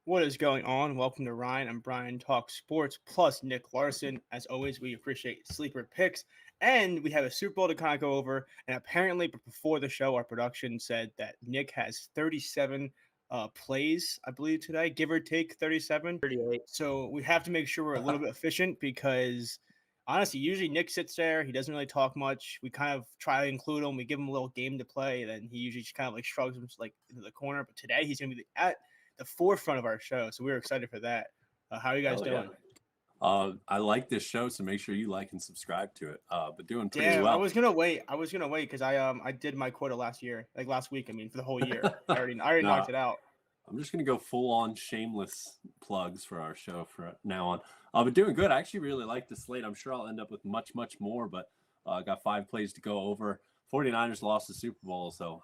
What is going on? Welcome to Ryan and Brian Talk Sports plus Nick Larson. As always, we appreciate sleeper picks, and we have a Super Bowl to kind of go over. And apparently, before the show, our production said that Nick has 37 plays, I believe, today, give or take 37. 38. So we have to make sure we're a little bit efficient because honestly, usually Nick sits there. He doesn't really talk much. We kind of try to include him. We give him a little game to play. And then he usually just kind of like shrugs him like into the corner. But today he's going to be at the forefront of our show. So we're excited for that. How are you guys doing? Yeah. I like this show, so make sure you like and subscribe to it. But doing pretty well. I was gonna wait because I did my quota last week. I mean, for the whole year. I already knocked it out. I'm just gonna go full on shameless plugs for our show for now on. But doing good. I actually really like the slate. I'm sure I'll end up with much more, but I got 5 plays to go over. 49ers lost the Super Bowl, so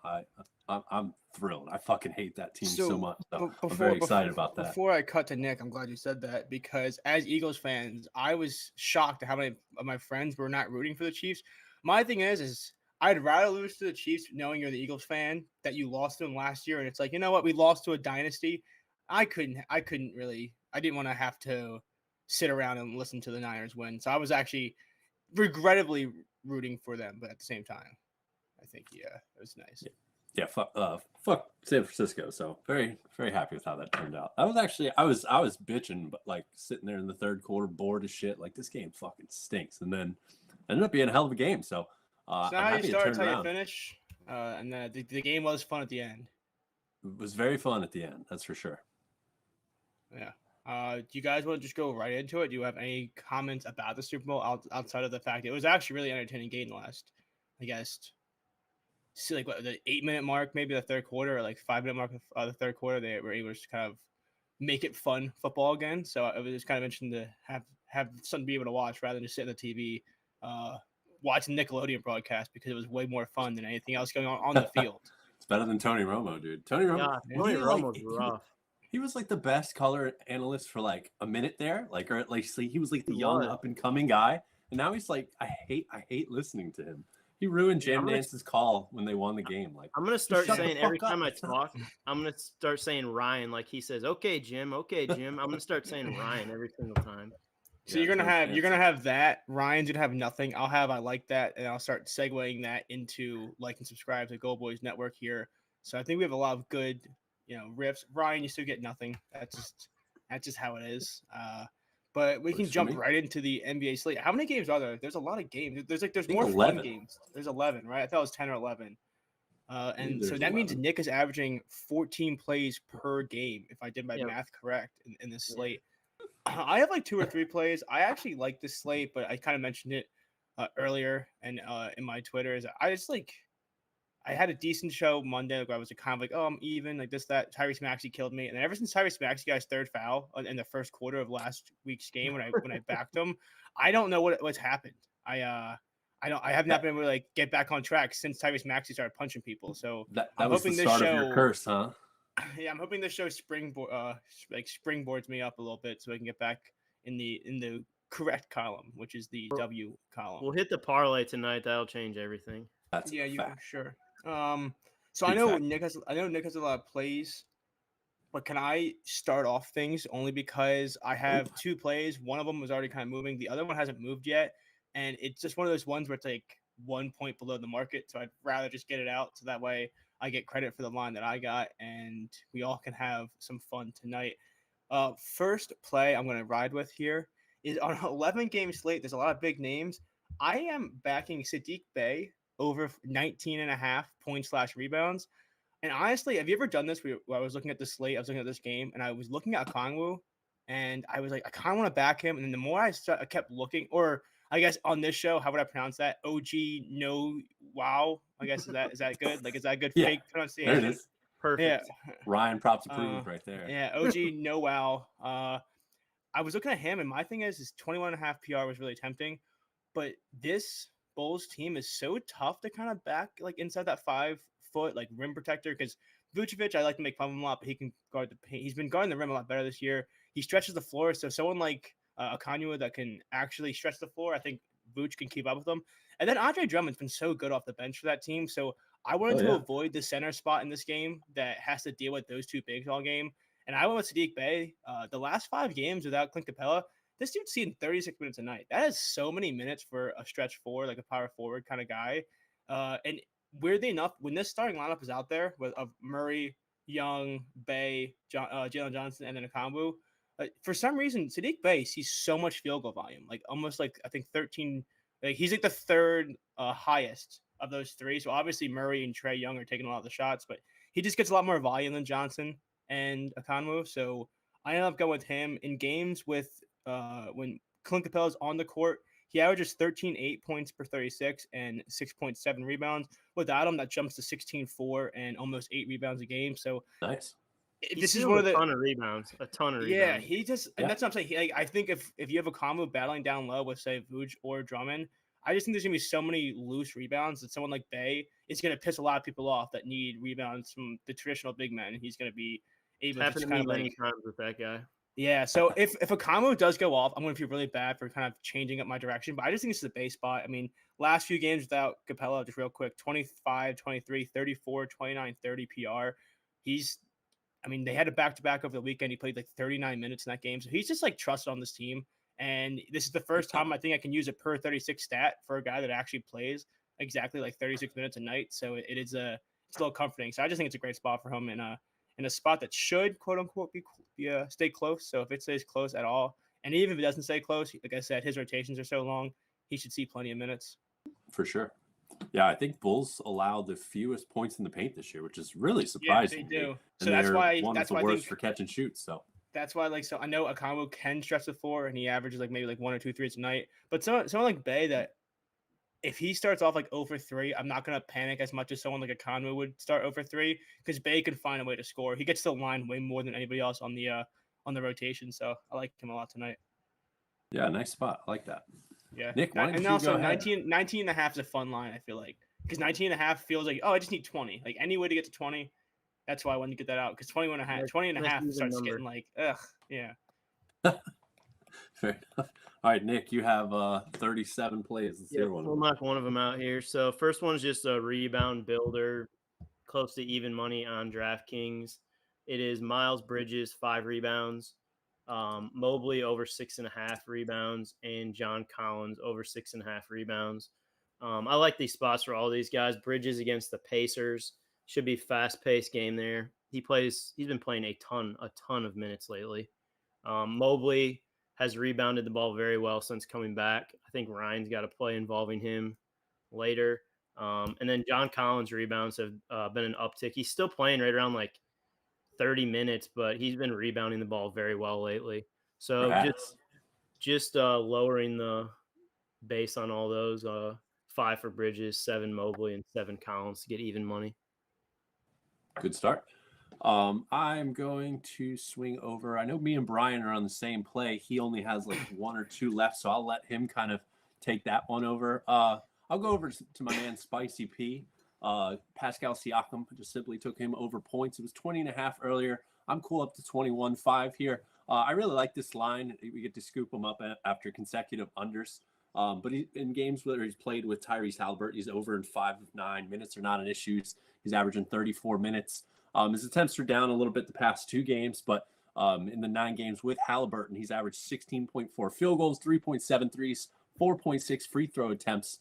I'm thrilled. I fucking hate that team so much. So I'm very excited about that. Before I cut to Nick, I'm glad you said that because as Eagles fans, I was shocked at how many of my friends were not rooting for the Chiefs. My thing is I'd rather lose to the Chiefs knowing you're the Eagles fan that you lost to them last year, and it's like, you know what, we lost to a dynasty. I didn't want to have to sit around and listen to the Niners win. So I was actually regrettably rooting for them, but at the same time, I think, yeah, it was nice. Yeah, fuck San Francisco. So very, very happy with how that turned out. I was bitching, but like sitting there in the third quarter, bored as shit. Like this game fucking stinks, and then ended up being a hell of a game. So, now I'm you start until you finish, and the game was fun at the end. It was very fun at the end. That's for sure. Yeah. Do you guys want to just go right into it? Do you have any comments about the Super Bowl outside of the fact it was actually really entertaining game last, I guess. See, like what, the 8-minute mark, maybe the third quarter, or like 5-minute mark of the third quarter, they were able to kind of make it fun football again. So it was just kind of interesting to have something to be able to watch rather than just sit on the TV, watching Nickelodeon broadcast because it was way more fun than anything else going on the field. It's better than Tony Romo, dude. Tony Romo, Romo's rough. He was like the best color analyst for like a minute there, like, or at least he was like the young up and coming guy, and now he's like, I hate listening to him. He ruined Jam Dance's call when they won the game. Like, I'm gonna start saying every time I talk, I'm gonna start saying Ryan. Like he says, "Okay, Jim. Okay, Jim." I'm gonna start saying Ryan every single time. So you're gonna have that. Ryan's gonna have nothing. I like that, and I'll start segueing that into like and subscribe to GoldBoys Network here. So I think we have a lot of good, riffs. Ryan, you still get nothing. That's just how it is. But we can jump right into the NBA slate. How many games are there? There's a lot of games. There's more 11. Fun games. There's 11, right? I thought it was 10 or 11. And so that 11. means Nick is averaging 14 plays per game, if I did my math correct in this slate. I have like 2 or 3 plays. I actually like this slate, but I kind of mentioned it earlier and in my Twitter. I had a decent show Monday where I was kind of like, oh, I'm even, like this, that. Tyrese Maxey killed me. And then ever since Tyrese Maxey got his third foul in the first quarter of last week's game when I backed him, I don't know what's happened. I have not been able to like get back on track since Tyrese Maxey started punching people. So that was the start of your curse, huh? Yeah, I'm hoping this show springboards me up a little bit so I can get back in the correct column, which is the W column. We'll hit the parlay tonight. That'll change everything. Sure. So I know Nick has a lot of plays, but can I start off things only because I have 2 plays. One of them was already kind of moving. The other one hasn't moved yet. And it's just one of those ones where it's like 1 point below the market. So I'd rather just get it out. So that way I get credit for the line that I got and we all can have some fun tonight. First play I'm going to ride with here is on an 11-game slate. There's a lot of big names. I am backing Sadik Bay over 19.5 points/rebounds. And honestly, have you ever done this where I was looking at the slate, I was looking at this game, and I was looking at Kongwu, and I was like, I kind of want to back him. And then the more I kept looking, or I guess on this show, how would I pronounce that? OG no wow. I guess is that good? Like, is that a good fake pronunciation? There it is. Perfect. Yeah. Ryan props approved right there. Yeah, OG no wow. I was looking at him, and my thing is his 21.5 PR was really tempting, but this Bulls team is so tough to kind of back like inside that 5-foot like rim protector because Vucevic, I like to make fun of him a lot, but he can guard the paint. He's been guarding the rim a lot better this year. He stretches the floor, so someone like Kongwu that can actually stretch the floor, I think Vuce can keep up with him. And then Andre Drummond's been so good off the bench for that team, so I wanted to avoid the center spot in this game that has to deal with those 2 bigs all game. And I went with Sadik Bay. The last 5 games without Clint Capella, this dude's seen 36 minutes a night. That is so many minutes for a stretch forward, like a power forward kind of guy. And weirdly enough, when this starting lineup is out there of Murray, Young, Bay, Jalen Johnson, and then Okongwu, for some reason, Sadik Bay sees so much field goal volume, like almost like I think 13. Like he's like the third highest of those 3. So obviously Murray and Trae Young are taking a lot of the shots, but he just gets a lot more volume than Johnson and Okongwu. So I ended up going with him in games with when Clint Capella's on the court. He averages 13.8 points per 36 and 6.7 rebounds. Without him, that jumps to 16.4 and almost 8 rebounds a game. So nice. This is one of the ton of rebounds. A ton of rebounds. Yeah, he just and that's what I'm saying. I think if you have a combo battling down low with say Vooch or Drummond, I just think there's gonna be so many loose rebounds that someone like Bay is gonna piss a lot of people off that need rebounds from the traditional big men, and he's gonna be able to just kind of many times with that guy. Yeah, so if a combo does go off, I'm going to feel really bad for kind of changing up my direction. But I just think this is a base spot. I mean, last few games without Capella, just real quick, 25, 23, 34, 29, 30 PR. They had a back-to-back over the weekend. He played like 39 minutes in that game. So he's just like trusted on this team. And this is the first time I think I can use a per 36 stat for a guy that actually plays exactly like 36 minutes a night. So it's a little comforting. So I just think it's a great spot for him in a spot that should, quote unquote, be stay close. So if it stays close at all, and even if it doesn't stay close, like I said, his rotations are so long, he should see plenty of minutes. For sure. Yeah, I think Bulls allow the fewest points in the paint this year, which is really surprising. Yeah, they do. So that's why one of the worst for catch and shoot. So that's why, so I know Okongwu can stretch the floor, and he averages maybe 1 or 2 threes a night. But someone like Bay, that if he starts off 0 for 3, I'm not going to panic as much as someone like Okongwu would start 0 for 3, because Bay can find a way to score. He gets to the line way more than anybody else on the rotation. So I like him a lot tonight. Yeah, nice spot. I like that. Yeah. Nick, why don't and you also go ahead? 19 and a half is a fun line, I feel like. Because 19 and a half feels like, I just need 20. Like any way to get to 20. That's why I wanted to get that out. Because 20 and a half starts getting yeah. Fair enough. All right, Nick, you have 37 plays. Let's hear one. We'll knock one of them out here. So first one's just a rebound builder, close to even money on DraftKings. It is Miles Bridges, 5 rebounds, Mobley over 6.5 rebounds, and John Collins over 6.5 rebounds. I like these spots for all these guys. Bridges against the Pacers should be fast-paced game there. He's been playing a ton of minutes lately. Mobley has rebounded the ball very well since coming back. I think Ryan's got a play involving him later. And then John Collins' rebounds have been an uptick. He's still playing right around 30 minutes, but he's been rebounding the ball very well lately. So just lowering the base on all those. 5 for Bridges, 7 Mobley, and 7 Collins to get even money. Good start. I'm going to swing over. I know me and Brian are on the same play. He only has 1 or 2 left, so I'll let him kind of take that one over. I'll go over to my man Spicy P. Pascal Siakam, just simply took him over points. It was 20.5 earlier. I'm cool up to 21.5 here. I really like this line. We get to scoop him up after consecutive unders. But in games where he's played with Tyrese Haliburton, he's over in 5 of 9. Minutes are not an issue. He's averaging 34 minutes. His attempts are down a little bit the past 2 games, but in the 9 games with Haliburton, he's averaged 16.4 field goals, 3.7 threes, 4.6 free throw attempts,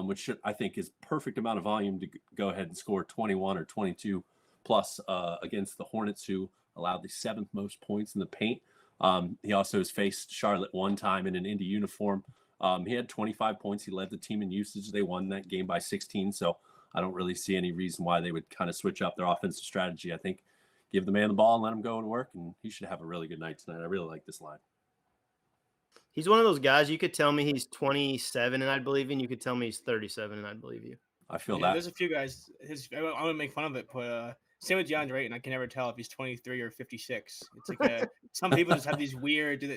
which I think is perfect amount of volume to go ahead and score 21 or 22 plus against the Hornets, who allowed the 7th most points in the paint. He also has faced Charlotte 1 time in an Indy uniform. He had 25 points. He led the team in usage. They won that game by 16. So I don't really see any reason why they would kind of switch up their offensive strategy. I think give the man the ball and let him go and work, and he should have a really good night tonight. I really like this line. He's one of those guys, you could tell me he's 27 and I'd believe you, and you could tell me he's 37 and I'd believe you. I feel that. There's a few guys, I want to make fun of it, but same with DeAndre, and I can never tell if he's 23 or 56. It's some people just have these weird,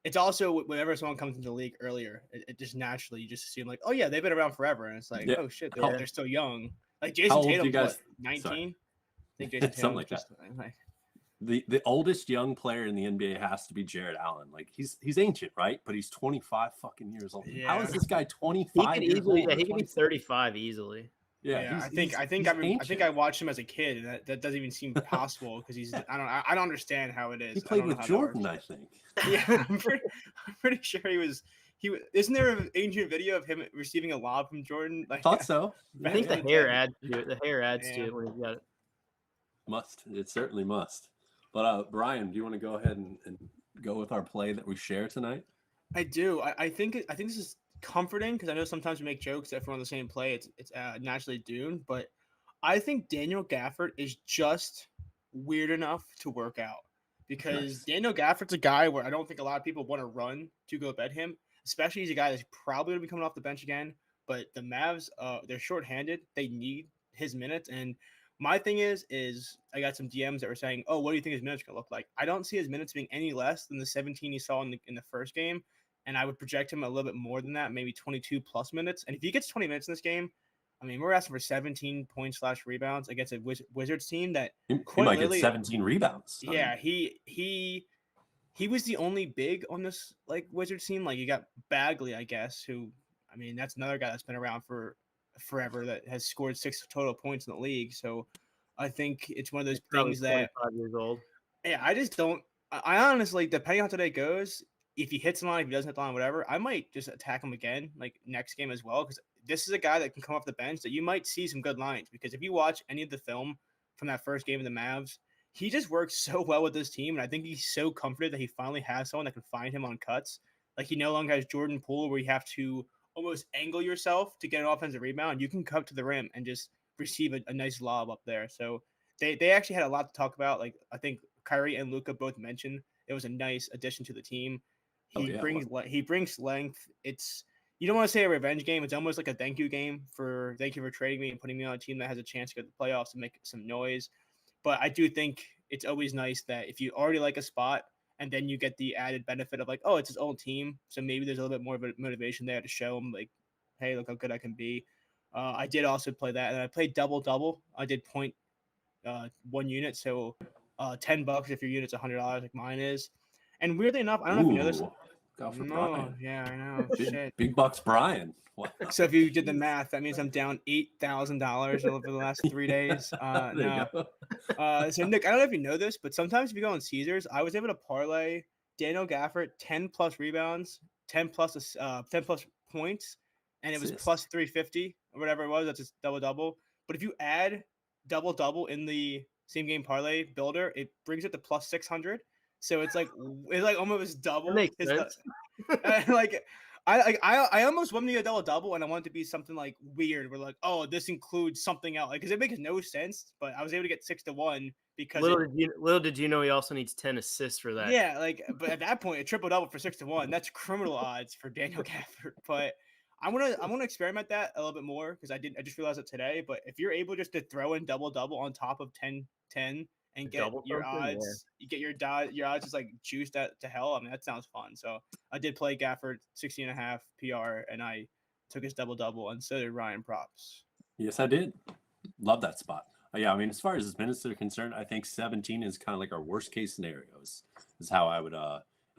it's also whenever someone comes into the league earlier, it just naturally, you just assume oh yeah, they've been around forever. And it's oh shit, they're still young. Jason Tatum's 19? I think Jason Tatum something like that. The oldest young player in the NBA has to be Jared Allen. He's ancient, right? But he's 25 fucking years old. Yeah. How is this guy 25 years old? He could be 35 easily. Yeah, I think I watched him as a kid, and that doesn't even seem possible because I don't understand how it is. He played with Jordan, I think. Yeah, I'm pretty sure he was. Isn't there an ancient video of him receiving a lob from Jordan? I thought so. I think the hair adds to it. The hair adds to it when he's got it. It certainly must. But Brian, do you want to go ahead and go with our play that we share tonight? I do. I think this is comforting because I know sometimes we make jokes that if we're on the same play, it's naturally doomed. But I think Daniel Gafford is just weird enough to work out because Daniel Gafford's a guy where I don't think a lot of people want to run to go bet him, especially he's a guy that's probably going to be coming off the bench again. But the Mavs, they're shorthanded. They need his minutes. And my thing is I got some DMs that were saying, oh, what do you think his minutes are going to look like? I don't see his minutes being any less than the 17 he saw in the first game. And I would project him a little bit more than that, maybe 22 plus minutes. And if he gets 20 minutes in this game, I mean, we're asking for 17 points / rebounds against a Wizards team that he might get 17 rebounds. Yeah, he was the only big on this like Wizards team. Like you got Bagley, I guess, who I mean that's another guy that's been around for forever that has scored 6 total points in the league. So I think it's one of those things that 25 years old. Yeah, I just don't. I honestly, depending on how today goes. If he hits the line, if he doesn't hit the line, whatever, I might just attack him again, like next game as well, because this is a guy that can come off the bench that you might see some good lines. Because if you watch any of the film from that first game of the Mavs, he just works so well with this team, and I think he's so comforted that he finally has someone that can find him on cuts. Like he no longer has Jordan Poole, where you have to almost angle yourself to get an offensive rebound. You can cut to the rim and just receive a nice lob up there. So they actually had a lot to talk about. Like I think Kyrie and Luka both mentioned it was a nice addition to the team. He brings length. It's you don't want to say a revenge game. It's almost like a thank you game for thank you for trading me and putting me on a team that has a chance to go to the playoffs and make some noise. But I do think it's always nice that if you already like a spot and then you get the added benefit of like, oh, it's his old team, so maybe there's a little bit more of a motivation there to show him like, hey, look how good I can be. I did also play that, and I played double. I did 1 unit, so $10 if your unit's $100 like mine is. And weirdly enough, I don't know if you know this. Brian. Yeah, I know. Shit. Big bucks, Brian. Wow. So if you did the math, that means I'm down $8,000 over the last 3 days. No. So Nick, I don't know if you know this, but sometimes if you go on Caesars, I was able to parlay Daniel Gafford 10 plus rebounds, 10 plus points, and it was plus 350 or whatever it was. That's just double. But if you add double in the same game parlay builder, it brings it to plus 600. So it's like almost double. That makes sense. Like I almost wanted to get a double, and I wanted it to be something like weird. We're like, oh, this includes something else, because it makes no sense. But I was able to get 6-1 because little did you know he also needs 10 assists for that. Yeah, but at that point, a triple double for 6-1, that's criminal odds for Daniel Gafford. But I want to experiment that a little bit more because I just realized it today. But if you're able just to throw in double on top of 10-10. And get your odds, you get your odds just like juiced to hell. I mean, that sounds fun. So I did play Gafford 16.5 PR, and I took his double, and so did Ryan Props. Yes, I did. Love that spot. Yeah, I mean, as far as his minutes are concerned, I think 17 is kind of like our worst case scenarios. Is how I would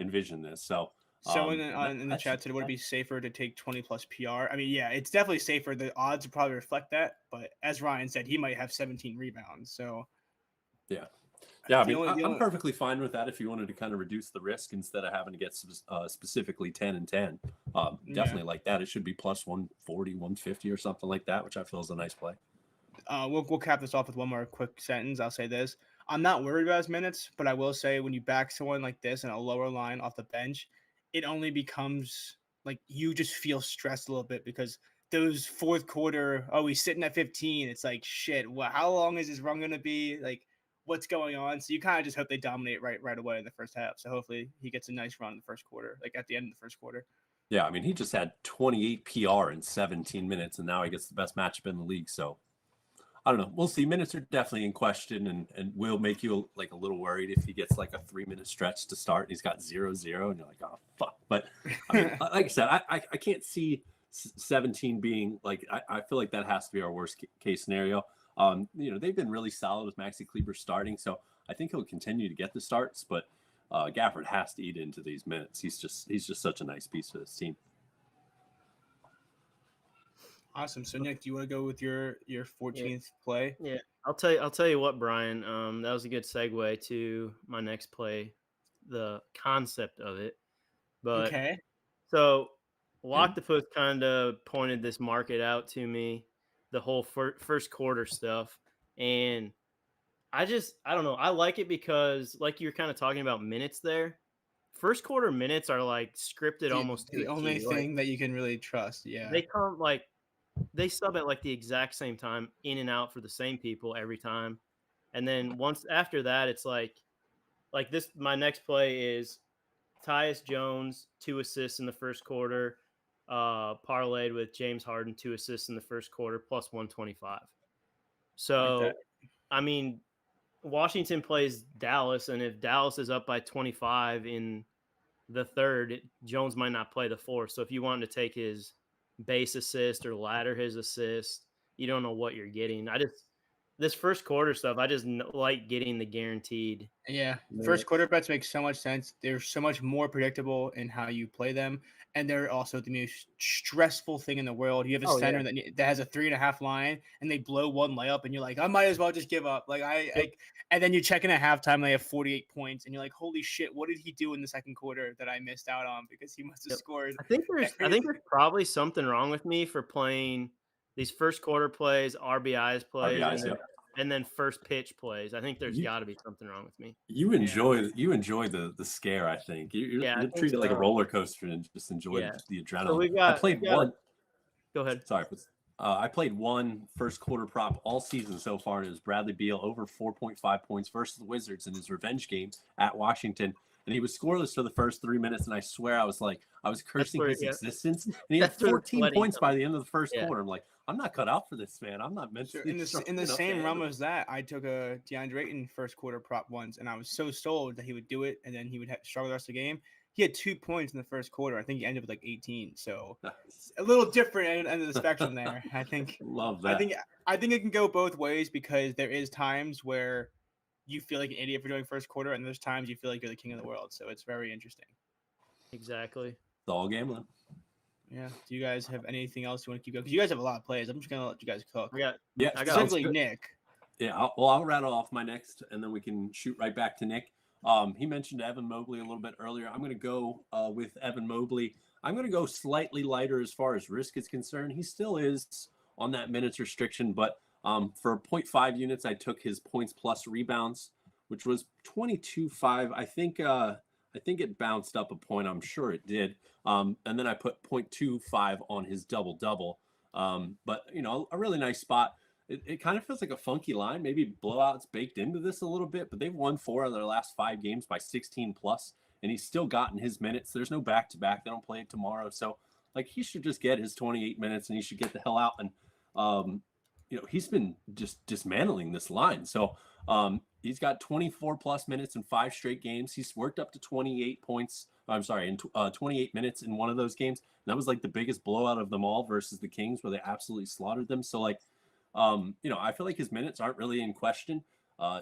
envision this. So in the chat today, would it be safer to take 20 plus PR? I mean, yeah, it's definitely safer. The odds would probably reflect that, but as Ryan said, he might have 17 rebounds. So. Yeah. I mean, I'm perfectly fine with that if you wanted to kind of reduce the risk instead of having to get specifically 10 and 10. Definitely like that. It should be plus 140, 150 or something like that, which I feel is a nice play. We'll cap this off with one more quick sentence. I'll say this. I'm not worried about his minutes, but I will say when you back someone like this in a lower line off the bench, it only becomes like you just feel stressed a little bit because those fourth quarter, he's sitting at 15. It's like, shit, how long is his run going to be? Like, what's going on? So you kind of just hope they dominate right away in the first half. So hopefully he gets a nice run in the first quarter, like at the end of the first quarter. Yeah, I mean, he just had 28 PR in 17 minutes, and now he gets the best matchup in the league. So I don't know. We'll see. Minutes are definitely in question, and will make you like a little worried if he gets like a 3-minute stretch to start and he's got 0-0, and you're like, oh, fuck. But I mean, like I said, I can't see 17 being like, I feel like that has to be our worst case scenario. They've been really solid with Maxi Kleber starting, so I think he'll continue to get the starts. But Gafford has to eat into these minutes. He's just such a nice piece for this team. Awesome. So Nick, do you want to go with your 14th play? Yeah, I'll tell you what, Brian. That was a good segue to my next play, the concept of it. But Okay. so Loctopus kind of pointed this market out to me, the whole first quarter stuff, and I don't know. I like it because, like you're kind of talking about minutes there. First quarter minutes are like scripted almost to the a only T. thing that you can really trust. Yeah. They come like they sub at like the exact same time in and out for the same people every time. And then once after that, it's like this. My next play is Tyus Jones, 2 assists in the first quarter, parlayed with James Harden, 2 assists in the first quarter, plus 125. So, Like I mean, Washington plays Dallas, and if Dallas is up by 25 in the third, Jones might not play the fourth. So if you want to take his base assist or ladder his assist, you don't know what you're getting. This first quarter stuff, I just like getting the guaranteed. Yeah, first quarter bets make so much sense. They're so much more predictable in how you play them, and they're also the most stressful thing in the world. You have a center that has a 3.5 line, and they blow one layup, and you're like, I might as well just give up. And then you check in at halftime, they have 48 points, and you're like, holy shit, what did he do in the second quarter that I missed out on because he must have scored? I think there's probably something wrong with me for playing these first quarter plays, RBIs plays, and then first pitch plays. I think there's got to be something wrong with me. You enjoy the scare. I think you treat it like a roller coaster and just enjoy the adrenaline. So I played one. Go ahead. Sorry, I played one first quarter prop all season so far, and it was Bradley Beal over 4.5 points versus the Wizards in his revenge game at Washington. And he was scoreless for the first 3 minutes, and I swear I was cursing his existence. And he had 14 points by the end of the first quarter. I'm like, I'm not cut out for this, man. I'm not meant to. In the same realm as that, I took a DeAndre Ayton first quarter prop once, and I was so sold that he would do it, and then he would struggle the rest of the game. He had 2 points in the first quarter. I think he ended with like 18. So it's a little different end of the spectrum there. I think. Love that. I think it can go both ways because there is times where you feel like an idiot for doing first quarter, and there's times you feel like you're the king of the world. So it's very interesting. Exactly. It's all gambling. Yeah. Do you guys have anything else you want to keep going? Because you guys have a lot of plays. I'm just gonna let you guys cook. I got specifically Nick. Yeah. I'll rattle off my next, and then we can shoot right back to Nick. He mentioned Evan Mobley a little bit earlier. I'm going to go with Evan Mobley. I'm going to go slightly lighter as far as risk is concerned. He still is on that minutes restriction, but for 0.5 units, I took his points plus rebounds, which was 22.5. I think it bounced up a point. I'm sure it did. And then I put 0.25 on his double-double. But, a really nice spot. It kind of feels like a funky line. Maybe blowouts baked into this a little bit, but they've won 4 of their last 5 games by 16 plus, and he's still gotten his minutes. There's no back-to-back. They don't play it tomorrow. So, he should just get his 28 minutes, and he should get the hell out. And, he's been just dismantling this line. So, he's got 24 plus minutes in 5 straight games. He's worked up to 28 points. I'm sorry, in 28 minutes in one of those games. And that was like the biggest blowout of them all versus the Kings, where they absolutely slaughtered them. So, I feel like his minutes aren't really in question.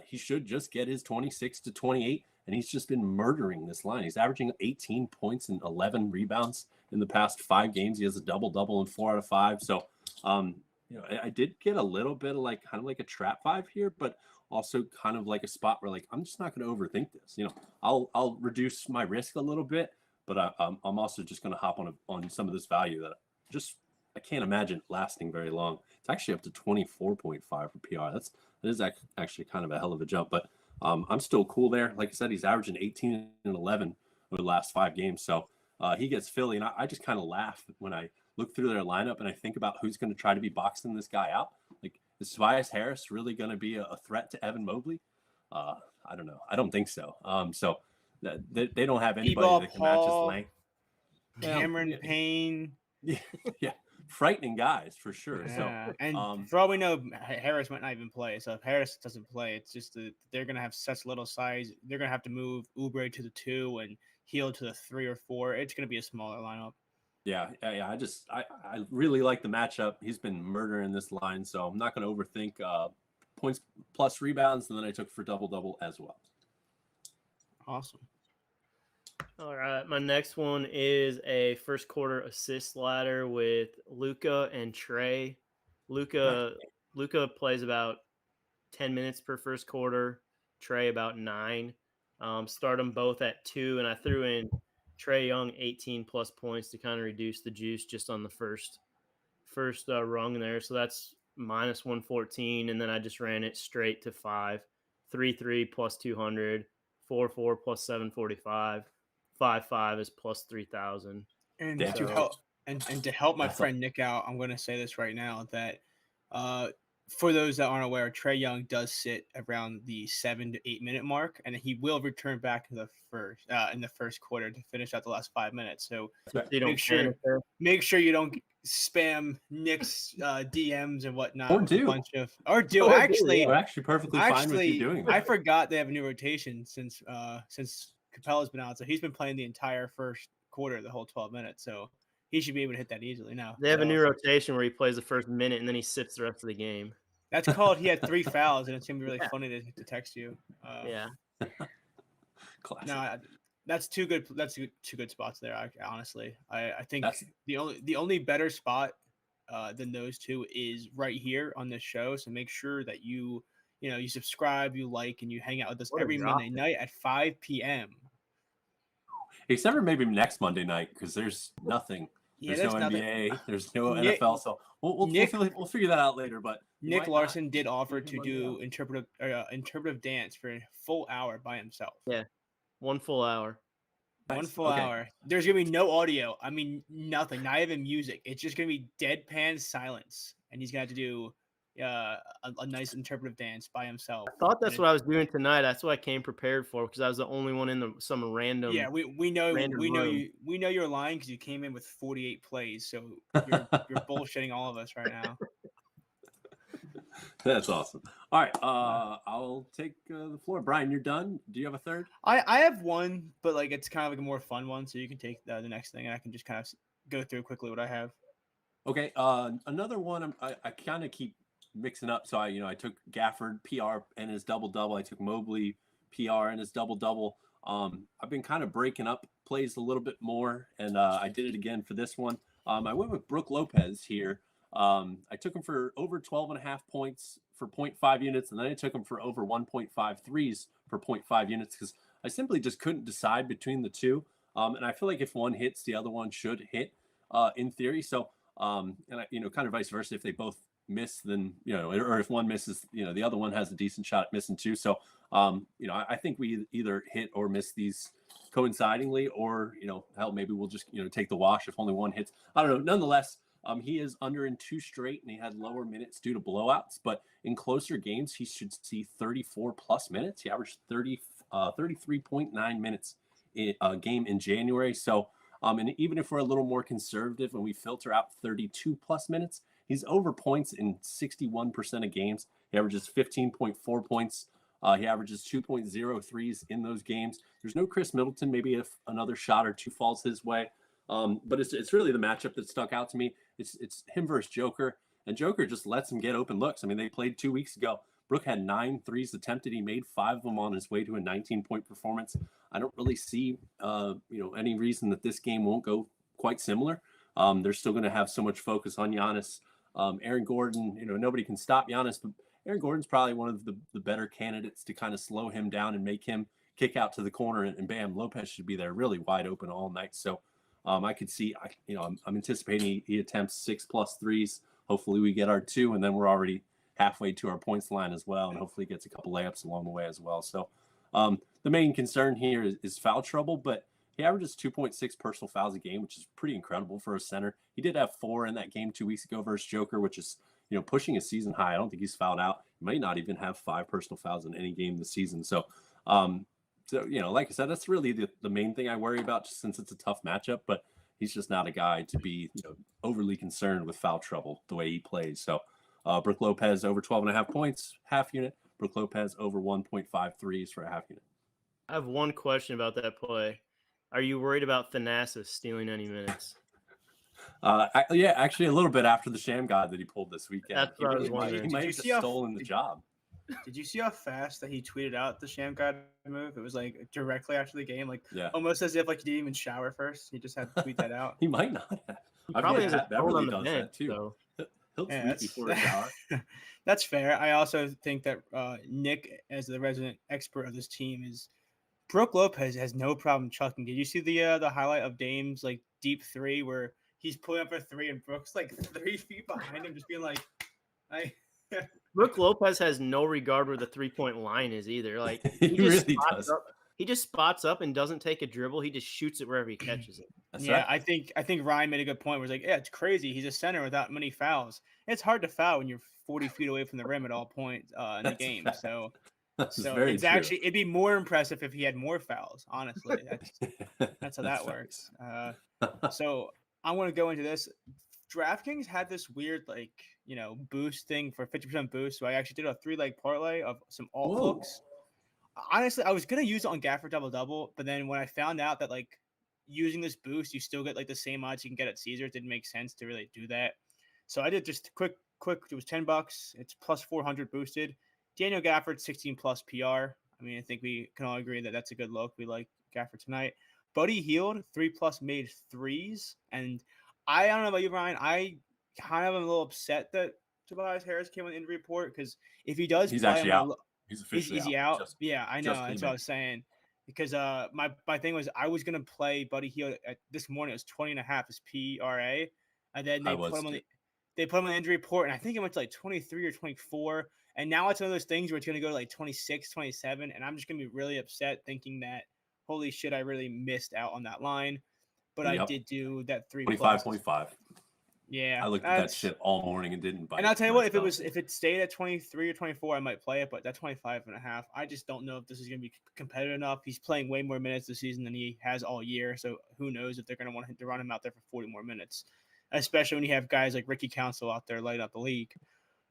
He should just get his 26 to 28, and he's just been murdering this line. He's averaging 18 points and 11 rebounds in the past 5 games. He has a double-double in 4 out of 5. So, I did get a little bit of kind of like a trap vibe here, but also kind of like a spot where I'm just not going to overthink this. I'll reduce my risk a little bit, but I'm also just going to hop on some of this value that I can't imagine it lasting very long. It's actually up to 24.5 for PR. That is actually kind of a hell of a jump, but I'm still cool there. Like I said, he's averaging 18 and 11 over the last 5 games. So he gets Philly, and I just kind of laugh when I look through their lineup and I think about who's going to try to be boxing this guy out. Is Tobias Harris really going to be a threat to Evan Mobley? I don't know. I don't think so. So they don't have anybody that can match his length. Cameron Payne. Yeah. Frightening guys for sure. Yeah. So and for all we know, Harris might not even play. So if Harris doesn't play, it's just that they're gonna have such little size. They're gonna have to move Oubre to the 2 and Heel to the 3 or 4. It's gonna be a smaller lineup. Yeah. I really like the matchup. He's been murdering this line, so I'm not gonna overthink points plus rebounds, and then I took for double-double as well. Awesome. All right, my next one is a first quarter assist ladder with Luka and Trey. Luka plays about 10 minutes per first quarter. Trey about 9. Start them both at 2, and I threw in Trey Young 18 plus points to kind of reduce the juice just on the first rung there. So that's minus 114, and then I just ran it straight to 5. 3-3 plus 200, 4-4 plus 745, 5-5 is plus 3,000. And Damn. to help to help my friend Nick out, I'm going to say this right now that for those that aren't aware, Trey Young does sit around the 7 to 8 minute mark, and he will return back to the in the first quarter to finish out the last 5 minutes. So make sure you don't spam Nick's DMs and whatnot. Or do actually we're actually perfectly fine with you doing that. I forgot they have a new rotation since Capella's been out, so he's been playing the entire first quarter, the whole 12 minutes. So he should be able to hit that easily now. They have a new rotation where he plays the first minute and then he sits the rest of the game. That's called he had 3 fouls, and it's gonna be really funny to text you. Yeah. Classic. No, that's two good. That's two good spots there. Honestly, I think the only better spot than those two is right here on this show. So make sure that you subscribe, you like, and you hang out with us every Monday night at 5 p.m. Except for maybe next Monday night, because there's nothing. Yeah, there's no NBA. There's no NFL. So we'll figure that out later. But Nick Larson did offer to do interpretive dance for a full hour by himself. Yeah, 1 full hour. Nice. 1 full hour. There's gonna be no audio. I mean, nothing. Not even music. It's just gonna be deadpan silence, and he's gonna have to do a nice interpretive dance by himself. I thought that's what I was doing tonight. That's what I came prepared for, because I was the only one in some random. Yeah, we know you're lying because you came in with 48 plays, so you're bullshitting all of us right now. That's awesome. All right, I'll take the floor. Brian, you're done. Do you have a third? I have one, but like it's kind of like a more fun one, so you can take the next thing, and I can just kind of go through quickly what I have. Okay. Another one. I kind of keep mixing up. So I took Gafford PR and his double-double. I took Mobley PR and his double-double. I've been kind of breaking up plays a little bit more, and I did it again for this one. I went with Brook Lopez here. I took him for over 12.5 points for 0.5 units, and then I took him for over 1.5 threes for 0.5 units because I simply just couldn't decide between the two. And I feel like if one hits, the other one should hit in theory. So, and kind of vice versa. If they both miss, then or if one misses, the other one has a decent shot at missing too. So I think we either hit or miss these coincidingly, or hell, maybe we'll just take the wash if only one hits. I don't know. Nonetheless, he is under in 2 straight, and he had lower minutes due to blowouts, but in closer games he should see 34 plus minutes. He averaged 33.9 minutes a game in January. So and even if we're a little more conservative and we filter out 32 plus minutes, he's over points in 61% of games. He averages 15.4 points. He averages 2.03s in those games. There's no Chris Middleton. Maybe if another shot or two falls his way. But it's really the matchup that stuck out to me. It's him versus Joker. And Joker just lets him get open looks. I mean, they played 2 weeks ago. Brook had 9 threes attempted. He made 5 of them on his way to a 19-point performance. I don't really see, any reason that this game won't go quite similar. They're still going to have so much focus on Giannis. Aaron Gordon, nobody can stop Giannis, but Aaron Gordon's probably one of the better candidates to kind of slow him down and make him kick out to the corner, and bam, Lopez should be there really wide open all night. So I could see, I'm anticipating he attempts 6+ threes. Hopefully we get our 2, and then we're already halfway to our points line as well, and hopefully gets a couple layups along the way as well. So the main concern here is foul trouble, but he averages 2.6 personal fouls a game, which is pretty incredible for a center. He did have 4 in that game 2 weeks ago versus Joker, which is, pushing a season high. I don't think he's fouled out. He might not even have 5 personal fouls in any game this season. So, like I said, that's really the main thing I worry about, just since it's a tough matchup, but he's just not a guy to be overly concerned with foul trouble the way he plays. So Brook Lopez over 12.5 points, half unit. Brook Lopez over 1.5 threes for a half unit. I have one question about that play. Are you worried about Thanasis stealing any minutes? Yeah, actually a little bit after the sham god that he pulled this weekend. That's what I was wondering. He might have stolen the job. Did you see how fast that he tweeted out the Sham God move? It was like directly after the game, like Yeah. almost as if like he didn't even shower first. He just had to tweet that out. He might not have. He I probably bet has a Pat phone Beverly on the does bench, that too. so. He'll Yeah, tweet before a shower. That's fair. I also think that Nick, as the resident expert of this team, is Brook Lopez has no problem chucking. Did you see the highlight of Dame's like deep three where he's pulling up for three and Brook's like 3 feet behind him, just being like, I. Brook Lopez has no regard where the 3-point line is either. Like He really does. He just spots up and doesn't take a dribble. He just shoots it wherever he catches it. That's Yeah, right. I think Ryan made a good point. Where it's like, yeah, it's crazy. He's a center without many fouls. It's hard to foul when you're 40 feet away from the rim at all points in the game. Fact. So That's So very it's true. actually it'd be more impressive if he had more fouls. Honestly, that's how that works. So I want to go into this. DraftKings had this weird boost thing for 50% boost. So I actually did a 3-leg parlay of some alt Whoa. looks. Honestly, I was gonna use it on Gafford double, but then when I found out that using this boost, you still get the same odds you can get at Caesar, it didn't make sense to really do that. So I did just quick. It was $10. It's plus 400 boosted. Daniel Gafford, 16 plus PR. I mean, I think we can all agree that that's a good look. We like Gafford tonight. Buddy Hield, 3+ made threes. And I don't know about you, Ryan. I kind of am a little upset that Tobias Harris came on the injury report because if he does, he's actually out. He's officially is he out? Just, yeah, I know. That's what I was saying. Because my thing was I was gonna play Buddy Hield this morning. It was 20.5 his PRA, and then they put him on the injury report, and I think it went to 23 or 24. And now it's one of those things where it's going to go to 26, 27. And I'm just going to be really upset thinking that, holy shit, I really missed out on that line. But I did do that 3+. 25.5. Yeah. I looked at that shit all morning and didn't bite. And I'll tell you what, if it stayed at 23 or 24, I might play it. But that 25.5, I just don't know if this is going to be competitive enough. He's playing way more minutes this season than he has all year. So who knows if they're going to want to run him out there for 40 more minutes, especially when you have guys like Ricky Council out there lighting up the league.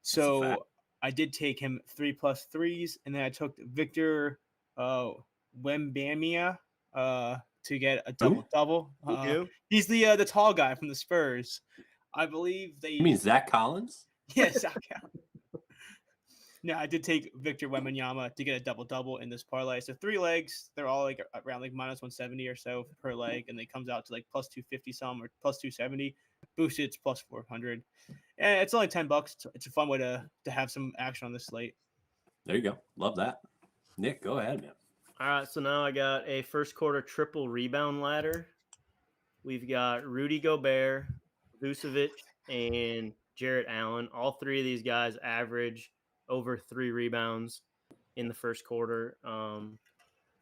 So I did take him 3+ threes, and then I took Victor Wembanyama to get a double. He's the tall guy from the Spurs. I believe they. You mean Zach Collins? Yes, Zach Collins. No, I did take Victor Wembanyama to get a double in this parlay. So 3 legs, they're all around minus 170 or so per leg, and it comes out to plus 250 some or plus 270. Boosted, it's plus 400. And it's only $10. It's a fun way to have some action on this slate. There you go. Love that. Nick, go ahead, man. All right, so now I got a first quarter triple rebound ladder. We've got Rudy Gobert, Vucevic, and Jarrett Allen. All 3 of these guys average over 3 rebounds in the first quarter.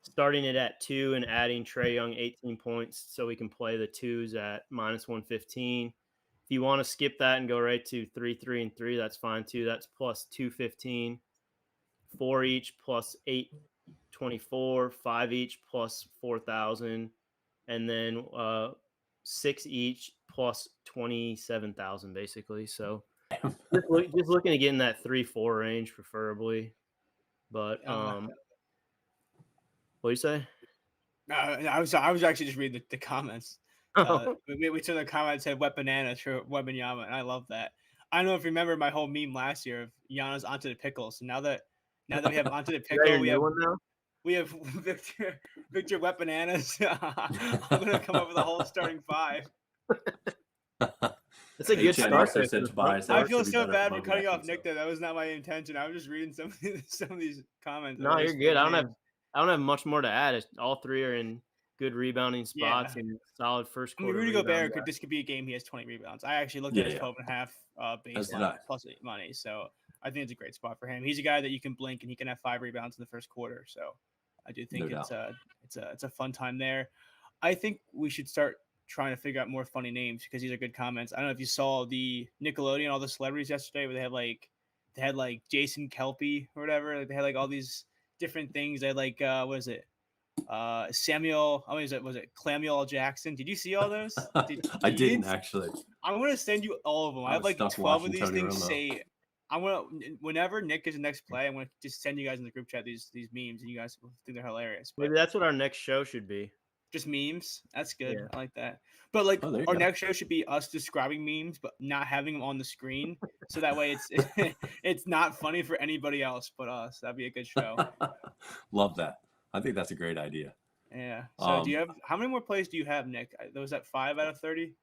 Starting it at 2 and adding Trae Young 18 points so we can play the 2s at minus 115. If you want to skip that and go right to 3, 3, and 3, that's fine too. That's plus 215. 4 each plus 824. 5 each plus 4,000. And then 6 each plus 27,000 basically. So just looking to get in that 3-4 range preferably. But what do you say? No, I was actually just reading the comments. We took the comments said wet bananas for Wembanyama, and I love that. I don't know if you remember my whole meme last year of Giannis onto the pickle. So now that we have onto the pickle, we have Victor wet bananas. I'm gonna come up with a whole starting 5. That's a good start. I feel so bad for cutting off Nick. That was not my intention. I was just reading some of these comments. No, you're good. I don't have much more to add. All 3 are in good rebounding spots and solid first quarter. Rudy Gobert this could be a game he has 20 rebounds. I actually looked at his 12.5 baseline plus money. So I think it's a great spot for him. He's a guy that you can blink and he can have 5 rebounds in the first quarter. So I do think it's a fun time there. I think we should start trying to figure out more funny names because these are good comments. I don't know if you saw the Nickelodeon, all the celebrities yesterday where they had Jason Kelpie or whatever. They had all these different things. They had what is it? Samuel, was it Clamuel Jackson? Did you see all those? I didn't actually. I'm gonna send you all of them. I have 12 of these things. I'm gonna whenever Nick is the next play, I'm gonna just send you guys in the group chat these memes, and you guys will think they're hilarious. Maybe that's what our next show should be. Just memes. That's good. Yeah. I like that. But like Oh, there you our go. next show should be us describing memes, but not having them on the screen, so that way it's it's not funny for anybody else but us. That'd be a good show. Love that. I think that's a great idea. Yeah. So do you Um, have how many more plays do you have, Nick? Was that 5 out of 30?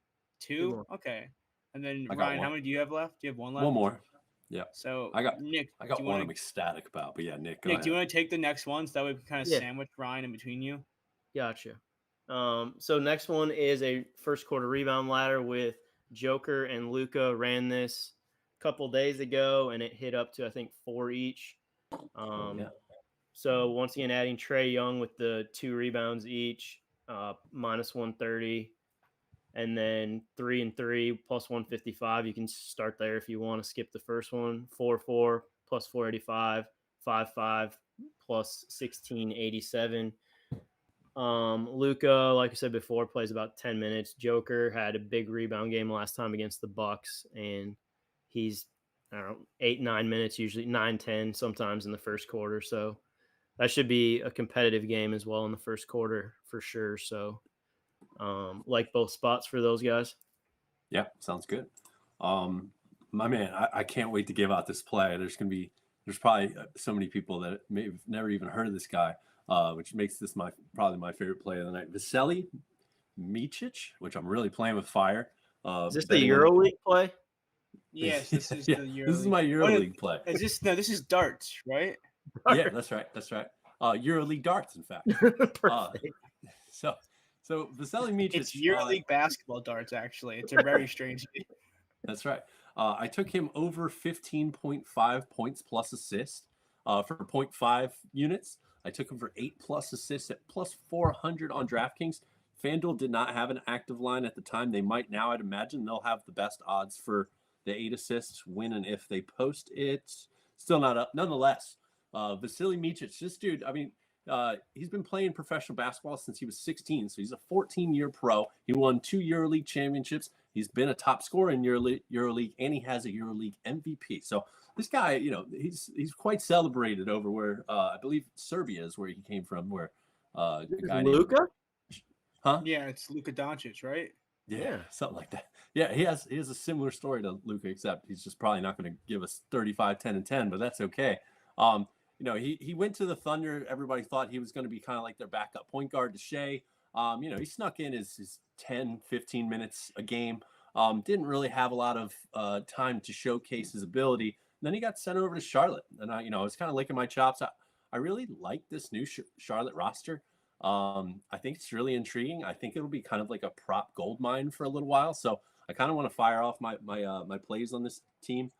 Two more. Okay. And then I got Ryan, how one. many do you have left? Do you have one left? One more. Yeah. So I got Nick, I do got you one want I'm to ecstatic about. But yeah, Nick, go Nick, do you ahead. want to take the next one so that way we can kind of Yeah. sandwich Ryan in between you? Gotcha. So next one is a first quarter rebound ladder with Joker and Luca. Ran this a couple days ago, and it hit up to I think 4 each. Yeah. So once again, adding Trae Young with the 2 rebounds each, minus 130, and then 3 and 3 plus 155. You can start there if you want to skip the first one. 4-4 plus 485, 5-5 plus 1687. Luca, like I said before, plays about 10 minutes. Joker had a big rebound game last time against the Bucks, and he's I don't know, 8-9 minutes, usually 9-10 sometimes in the first quarter. So that should be a competitive game as well in the first quarter for sure. So like both spots for those guys. Yeah, sounds good. My man, I can't wait to give out this play. There's probably so many people that may have never even heard of this guy, which makes this probably my favorite play of the night. Vasilije Micic, which I'm really playing with fire. Is this the EuroLeague play? Yes, this is yeah, the EuroLeague. this is my EuroLeague play. Is this this is darts, right? Yeah, that's right. EuroLeague darts, in fact. Perfect. So Vasilije Micic. It's EuroLeague basketball darts. Actually, it's a very strange game. That's right. I took him over 15.5 points plus assist for 0.5 units. I took him for 8 plus assists at plus 400 on DraftKings. FanDuel did not have an active line at the time. They might now. I'd imagine they'll have the best odds for the 8 assists when and if they post it. Still not up. Nonetheless, Vasilije Micic, this dude, I mean, he's been playing professional basketball since he was 16. So he's a 14-year pro. He won 2 EuroLeague championships. He's been a top scorer in EuroLeague, and he has a EuroLeague MVP. So this guy, he's quite celebrated over where I believe Serbia is where he came from. Where Luka? Huh? Yeah, it's Luka Doncic, right? Yeah, something like that. Yeah, he has a similar story to Luka, except he's just probably not going to give us 35, 10, and 10, but that's okay. He went to the Thunder. Everybody thought he was going to be kind of like their backup point guard to Shea. He snuck in his 10, 15 minutes a game. Didn't really have a lot of time to showcase his ability. And then he got sent over to Charlotte, and I was kind of licking my chops. I really like this new Charlotte roster. I think it's really intriguing. I think it'll be kind of like a prop gold mine for a little while. So I kind of want to fire off my plays on this team.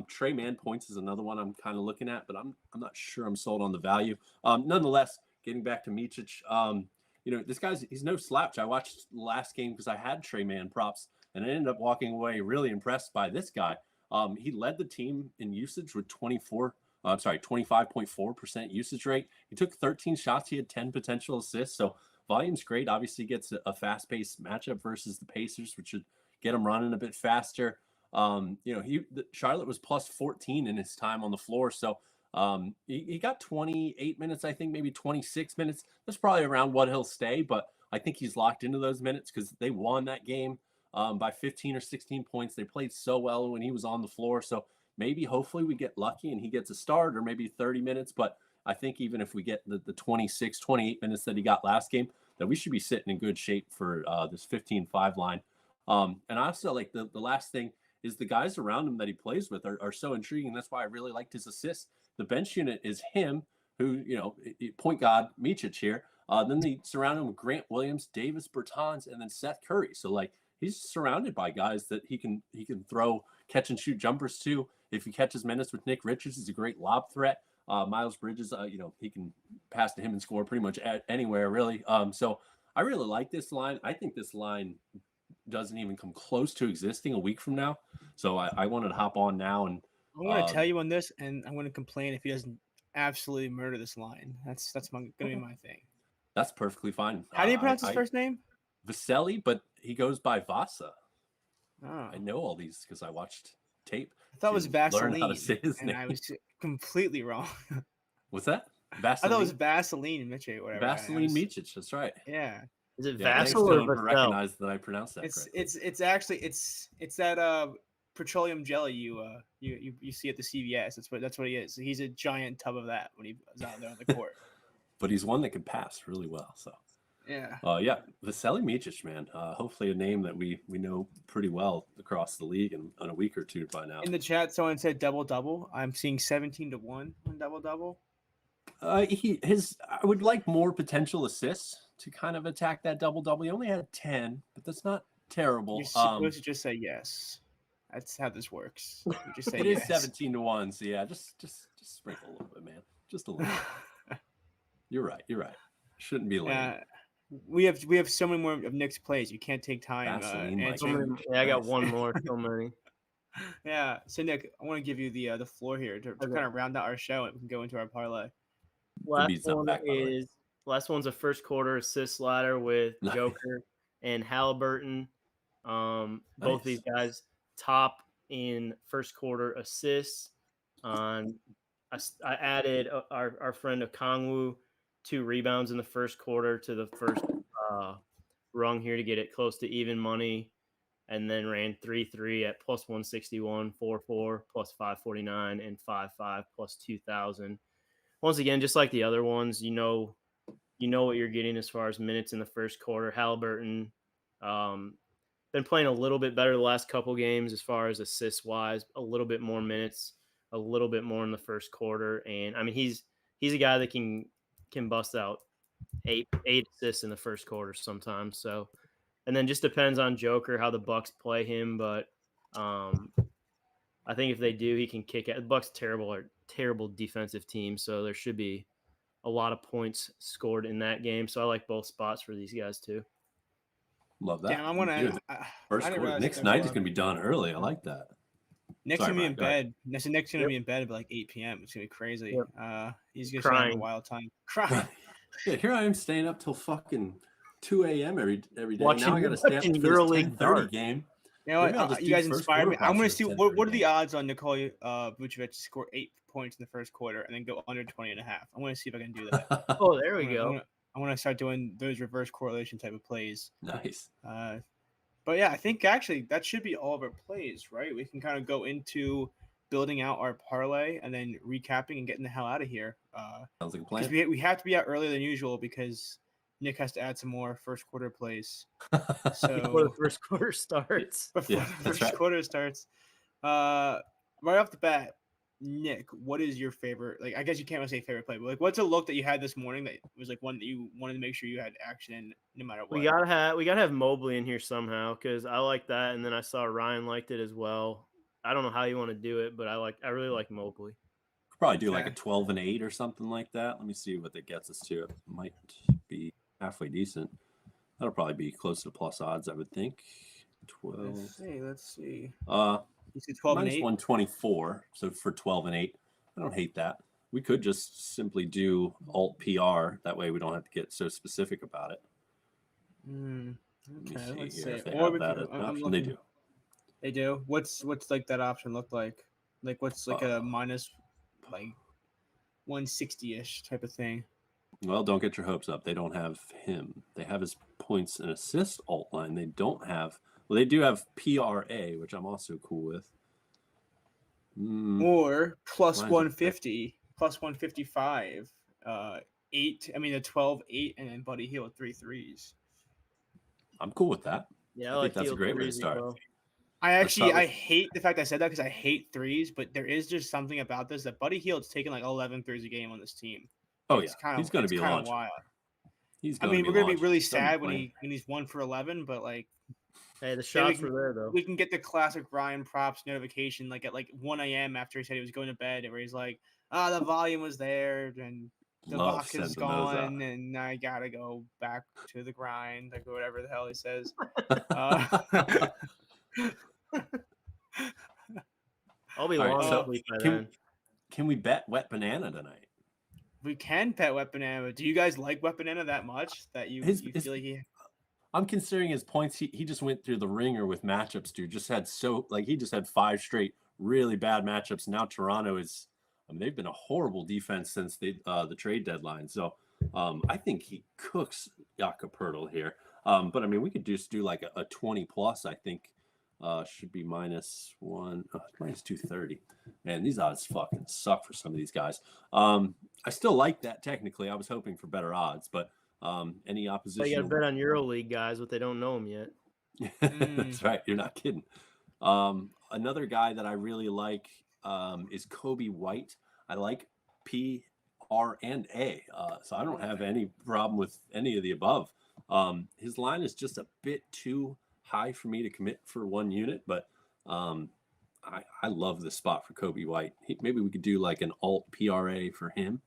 Trey Man points is another one I'm kind of looking at, but I'm not sure I'm sold on the value. Nonetheless, getting back to Micic, this he's no slouch. I watched the last game because I had Trey Man props, and I ended up walking away really impressed by this guy. He led the team in usage with 25.4% usage rate. He took 13 shots. He had 10 potential assists. So volume's great. Obviously gets a fast-paced matchup versus the Pacers, which should get him running a bit faster. Charlotte was plus 14 in his time on the floor. So he got 28 minutes, I think, maybe 26 minutes. That's probably around what he'll stay, but I think he's locked into those minutes because they won that game by 15 or 16 points. They played so well when he was on the floor. So maybe, hopefully, we get lucky and he gets a start or maybe 30 minutes. But I think even if we get the 26, 28 minutes that he got last game, that we should be sitting in good shape for this 15-5 line. And I also like the last thing is the guys around him that he plays with are so intriguing. That's why I really liked his assists. The bench unit is him, who, point guard Micic here. Then they surround him with Grant Williams, Davis Bertans, and then Seth Curry. So, he's surrounded by guys that he can throw catch and shoot jumpers to. If he catches minutes with Nick Richards, he's a great lob threat. Miles Bridges, he can pass to him and score pretty much anywhere, really. So I really like this line. I think this line doesn't even come close to existing a week from now. So I wanted to hop on now. And I'm going to tell you on this, and I'm going to complain if he doesn't absolutely murder this line. That's going to be my thing. That's perfectly fine. How do you pronounce his first name? Vasilije, but he goes by Vasa. Oh. I know all these because I watched tape. I thought it was Vaseline, how to say his name. I was completely wrong. What's that? Vaseline? I thought it was Vaseline Micic, whatever. Vasilije Micic, that's right. Yeah. Is it Yeah, thanks, Vassal or Dylan, for Vassell? recognizing that I pronounced that correctly. It's actually it's that petroleum jelly you see at the CVS. That's what he is. He's a giant tub of that when he's out there on the court. But he's one that can pass really well. So yeah. Yeah, Vasilije Micic, man. Hopefully a name that we know pretty well across the league in a week or two by now. In the chat, someone said double. I'm seeing 17-1 on double. I would like more potential assists to kind of attack that double. He only had 10, but that's not terrible. You're supposed to just say yes. That's how this works. You just say it yes. is 17-1, so yeah, just sprinkle a little bit, man. Just a little bit. You're right. Shouldn't be lame. We have so many more of Nick's plays. You can't take time. I got one more. So many. Yeah. So Nick, I want to give you the floor here to kind of round out our show, and we can go into our parlay. Last one's a first quarter assist ladder with Joker and Halliburton. Both these guys top in first quarter assists. I added our friend Okongwu 2 rebounds in the first quarter to the first rung here to get it close to even money, and then ran 3-3 at plus 161, 4-4 plus 549, and 5-5 plus 2,000. Once again, just like the other ones, you know what you're getting as far as minutes in the first quarter. Halliburton been playing a little bit better the last couple games as far as assists wise, a little bit more minutes, a little bit more in the first quarter, and I mean he's a guy that can bust out eight assists in the first quarter sometimes. So, and then just depends on Joker how the Bucks play him, but I think if they do, he can kick it. The Bucks terrible defensive team, so there should be a lot of points scored in that game. So I like both spots for these guys too. Love that. Damn, I want to. First quarter. Nick's night is gonna be done early. I like that. Nick's gonna be in bed. Nick's gonna be in bed at like 8 p.m. It's gonna be crazy. Yep. He's gonna have a wild time. Crying. Yeah, here I am staying up till fucking 2 a.m. every day. Watching, now I gotta stay up for this 10:30 game. You know what? You guys inspired me. I'm gonna see what are the odds on Nikola Vucevic to score 8 points in the first quarter and then go under 20.5. I want to see if I can do that. Oh, there we go. I want to start doing those reverse correlation type of plays. Nice. But yeah, I think actually that should be all of our plays, right? We can kind of go into building out our parlay and then recapping and getting the hell out of here. Sounds like a plan. Because we have to be out earlier than usual because Nick has to add some more first quarter plays. So before the first quarter starts. Quarter starts. Right off the bat, Nick, what is your favorite? Like, I guess you can't really say favorite play, but like, what's a look that you had this morning that was like one that you wanted to make sure you had action in, no matter what? We gotta have Mobley in here somehow because I like that, and then I saw Ryan liked it as well. I don't know how you want to do it, but I really like Mobley. Could probably do like a 12-8 or something like that. Let me see what that gets us to. It might be halfway decent. That'll probably be close to plus odds, I would think. 12. Let's see. You see 12 and 8. 124. So for 12 and 8, I don't hate that. We could just simply do alt PR. That way we don't have to get so specific about it. Okay, let's see. If they have that option. They do. They do. What's like that option look like? Like what's like a minus like 160-ish type of thing? Well, don't get your hopes up. They don't have him. They have his points and assist alt line. They don't have. Well, they do have PRA, which I'm also cool with. Or plus 150, plus 155, 8. I mean, a 12, 8, and then Buddy Hield 3 threes. I'm cool with that. Yeah, I think that's a great way to start. Well. I hate the fact I said that because I hate threes, but there is just something about this that Buddy Hield's taking like 11 threes a game on this team. Oh yeah, he's going to be wild. We're going to be really sad when he's 1 for 11, but like, hey, the shots were there though. We can get the classic Ryan props notification like at like 1 a.m. after he said he was going to bed, where he's like, the volume was there and the lock is gone, and I gotta go back to the grind, like whatever the hell he says. I'll be long asleep by then. Can we bet wet banana tonight? We can bet wet banana. Do you guys like wet banana that much that you feel like he? I'm considering his points. He just went through the ringer with matchups, dude. He just had 5 straight really bad matchups. Now Toronto is, they've been a horrible defense since the trade deadline. So I think he cooks Yakapurtle here. But I mean, we could just do like a 20 plus. I think should be minus 230. Man, these odds fucking suck for some of these guys. I still like that technically. I was hoping for better odds, but any opposition. You got to bet on EuroLeague guys, but they don't know them yet. That's right. You're not kidding. Another guy that I really like is Kobe White. I like P, R, and A. So I don't have any problem with any of the above. His line is just a bit too high for me to commit for one unit, but I love this spot for Kobe White. Maybe we could do like an alt PRA for him.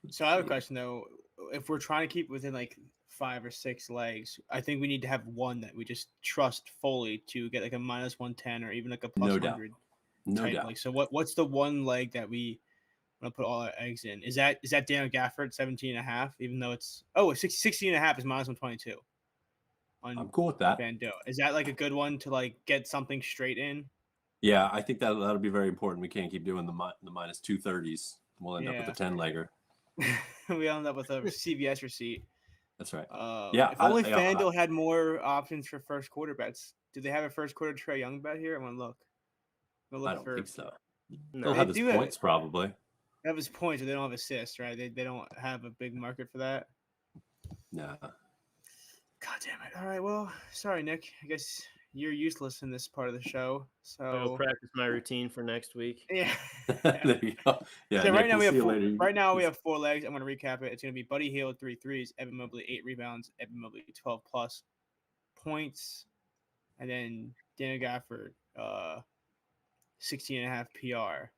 So I have a question though. If we're trying to keep within like 5 or 6 legs, I think we need to have one that we just trust fully to get like a minus 110 or even like a plus 100. No doubt. Like, so what's the one leg that we want to put all our eggs in? Is that Daniel Gafford 17.5? Even though it's 16.5 is minus 122. I'm cool with that. Bando. Is that like a good one to like get something straight in? Yeah, I think that'll be very important. We can't keep doing the minus 230s. We'll end up with a 10-legger. We end up with a CVS receipt. That's right. If only FanDuel had more options for first quarter bets. Do they have a first quarter Trae Young bet here? I want to look. I don't think so. No, They'll have his points probably. They have his points, but they don't have assists, right? They don't have a big market for that. No. God damn it. All right, well, sorry, Nick. I guess you're useless in this part of the show. So I'll practice my routine for next week. Yeah. There you go. Yeah. So Nick, right now we have 4 legs. I'm going to recap it. It's going to be Buddy Hield 3 threes, Evan Mobley 8 rebounds, Evan Mobley 12 plus points, and then Daniel Gafford 16.5 PR.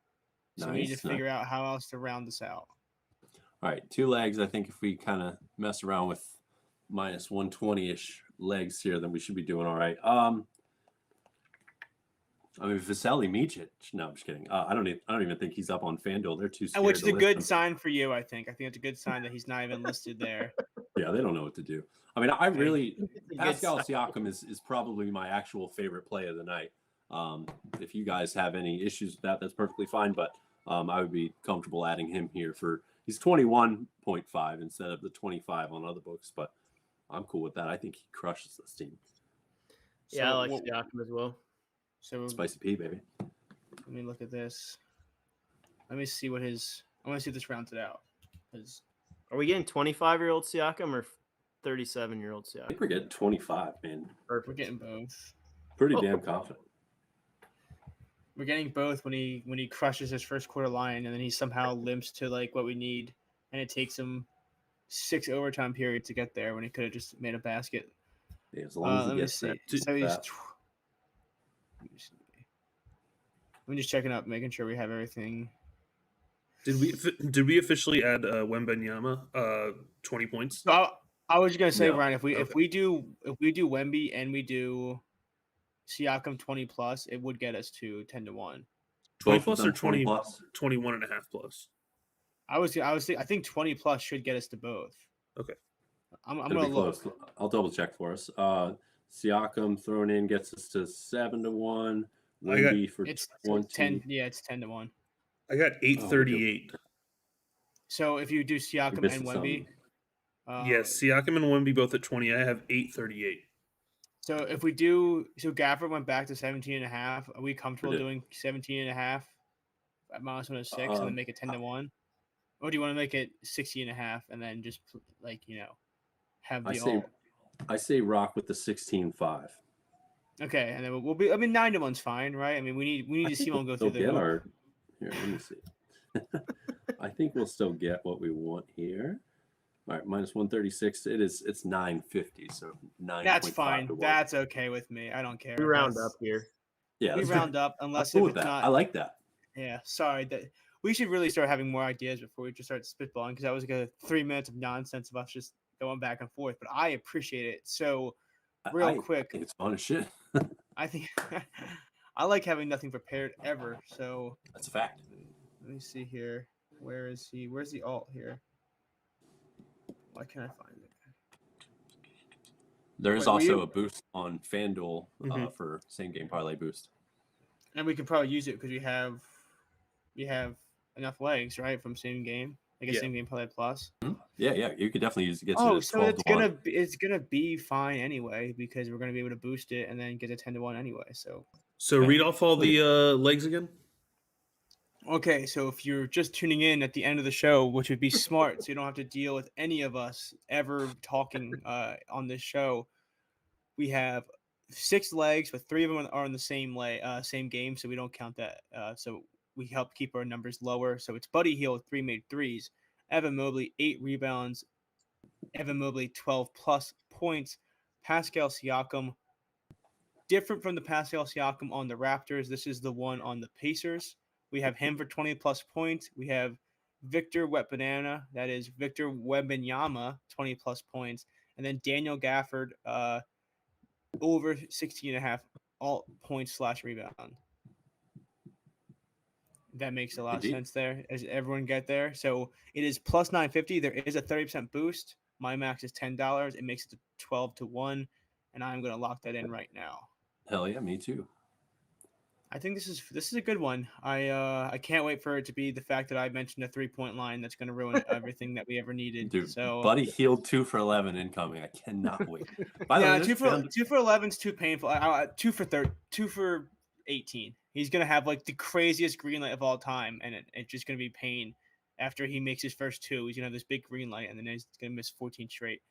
So we need to figure out how else to round this out. All right, 2 legs. I think if we kind of mess around with minus 120-ish legs here, then we should be doing all right. I mean, Vasilije Micic. No, I'm just kidding. I don't even think he's up on FanDuel. They're too scared. Which is a good sign for you, I think. I think it's a good sign that he's not even listed there. Yeah, they don't know what to do. I mean, I really Pascal Siakam is probably my actual favorite play of the night. If you guys have any issues with that, that's perfectly fine. But I would be comfortable adding him here he's 21.5 instead of the 25 on other books. But I'm cool with that. I think he crushes this team. Yeah, I like Siakam as well. So Spicy P, baby. Let me look at this. Let me see I want to see if this rounds it out. Are we getting 25-year-old Siakam or 37-year-old Siakam? I think we're getting 25, man. Perfect. We're getting both. Pretty damn confident. We're getting both when he crushes his first quarter line and then he somehow limps to like what we need, and it takes him 6 overtime periods to get there when he could have just made a basket. Yeah, as long as he gets that. So he's. I'm just checking up, making sure we have everything. Did we officially add Wembanyama 20 points? So I was just gonna say, No. Ryan, if we do Wemby and we do Siakam 20 plus, it would get us to 10-1. 20 plus or 20 plus? 21 and a half plus? I think 20 plus should get us to both. Okay. I'm It'll gonna be look. close. I'll double check for us. Siakam thrown in gets us to 7-1. Wemby for It's 20. 10. Yeah, it's 10-1. I got 838. So if you do Siakam missed and something. Wemby, Yes, Siakam and Wemby both at 20. I have 838. So if we do, Gafford went back to 17.5. Are we comfortable doing 17.5 at minus 106 and then make it 10-1? Or do you want to make it 16.5 and then just have the I say rock with the 16.5. Okay, and then we'll be. I mean, 9-1's fine, right? I mean, we need to see one go through the. Here, let me see. I think we'll still get what we want here. All right, minus 136. It's 950, so 9. That's fine. That's okay with me. I don't care. We round up here. Yeah, we round up unless cool if it's not. I like that. Yeah, sorry. That we should really start having more ideas before we just start spitballing, because that was like a 3 minutes of nonsense of us just going back and forth. But I appreciate it. So real quick, I think it's fun as shit. I think I like having nothing prepared ever. So that's a fact. Let me see here. Where is he? Where's the alt here? Why can't I find it? There is also a boost on FanDuel for same game parlay boost. And we could probably use it because we have enough legs, right, from same game. like a same game parlay plus. Yeah, you could definitely use it. Get Oh, you to so 12 to 1. it's gonna be fine anyway because we're gonna be able to boost it and then get a 10 to 1 anyway. So read off all the legs again. okay, so if you're just tuning in at the end of the show, which would be smart, so you don't have to deal with any of us ever talking on this show, we have 6 legs, but 3 of them are in the same game, so we don't count that. So we help keep our numbers lower. So it's Buddy Hield, 3 made threes, Evan Mobley, 8 rebounds, Evan Mobley, 12 plus points, Pascal Siakam. Different from the Pascal Siakam on the Raptors, this is the one on the Pacers. We have him for 20 plus points. We have Victor Wembanyama, that is Victor Wembanyama, 20 plus points, and then Daniel Gafford, over 16.5 all points / rebound. That makes a lot of sense there. As everyone get there, so it is plus 950. There is a 30% boost. My max is $10. It makes it to 12 to 1, and I'm going to lock that in right now. Hell yeah, me too. I think this is a good one. I can't wait for it to be the fact that I mentioned a 3-point line that's going to ruin everything that we ever needed. Dude, so Buddy Hield 2 for 11 incoming. I cannot wait. By the way, 2 for 11 is too painful. 2 for 18. He's gonna have like the craziest green light of all time, and it's just gonna be pain after he makes his first 2. He's gonna have this big green light, and then he's gonna miss 14 straight.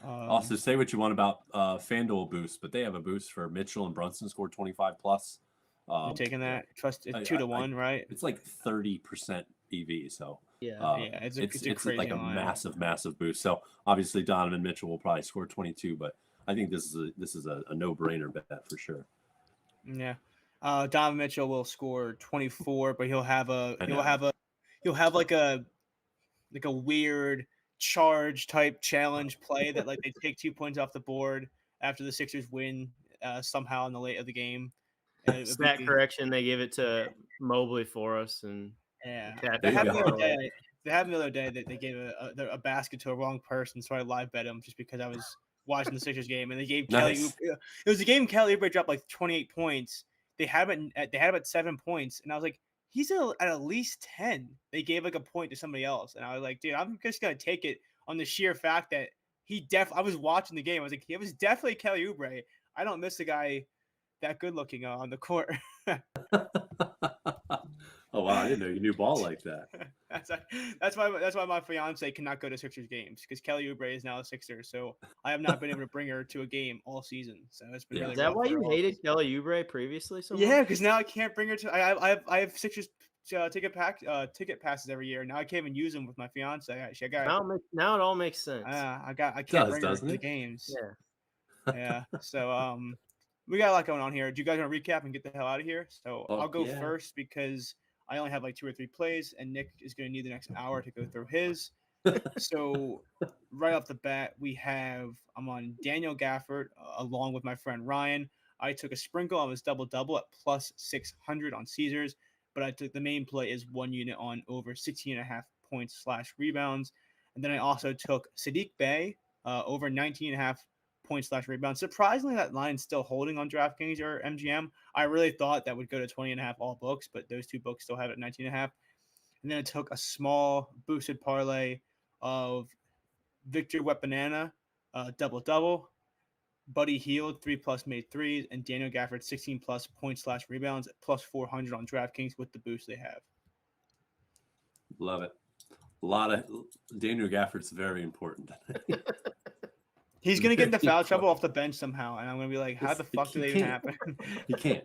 Also, say what you want about FanDuel boost, but they have a boost for Mitchell and Brunson scored 25 plus. You're taking that? Trust it's 2 to 1, right? It's like 30% EV. So it's crazy like a massive boost. So obviously Donovan Mitchell will probably score 22, but I think this is a no-brainer bet for sure. Yeah, Donovan Mitchell will score 24, but he'll have like a weird charge type challenge play that like they take 2 points off the board after the Sixers win somehow in the late of the game. Stat correction, they give it to Mobley for us, and they had the other day that they gave a basket to a wrong person, so I live bet him just because I was watching the Sixers game, and they gave Kelly Oubre. It was a game Kelly Oubre dropped like 28 points. They had him at 7 points, and I was like, he's at least 10. They gave like a point to somebody else, and I was like, dude, I'm just gonna take it on the sheer fact that I was watching the game. I was like, it was definitely Kelly Oubre. I don't miss a guy that good looking on the court. Oh wow, I didn't know you knew ball like that. That's why my fiance cannot go to Sixers games because Kelly Oubre is now a Sixer, so I have not been able to bring her to a game all season. So it's been really. Is that why you hated Kelly Oubre previously so much? Yeah, because now I can't bring her to. I have Sixers ticket passes every year. Now I can't even use them with my fiance. Now it all makes sense. I can't bring her to the games. Yeah. So we got a lot going on here. Do you guys want to recap and get the hell out of here? So I'll go first because I only have like 2 or 3 plays, and Nick is going to need the next hour to go through his. So right off the bat, I'm on Daniel Gafford along with my friend Ryan. I took a sprinkle on his double-double at plus 600 on Caesars, but I took the main play is 1 unit on over 16.5 points / rebounds. And then I also took Sadik Bay over 19.5 points / rebounds. Surprisingly, that line's still holding on DraftKings or MGM. I really thought that would go to 20.5 all books, but those 2 books still have it at 19.5. And then I took a small boosted parlay of Victor Wembanyama, double-double, Buddy Hield, 3 plus made threes, and Daniel Gafford, 16 plus points / rebounds at plus 400 on DraftKings with the boost they have. Love it. A lot of Daniel Gafford's very important. He's going to get into foul trouble off the bench somehow, and I'm going to be like, how the fuck did that even happen? He can't.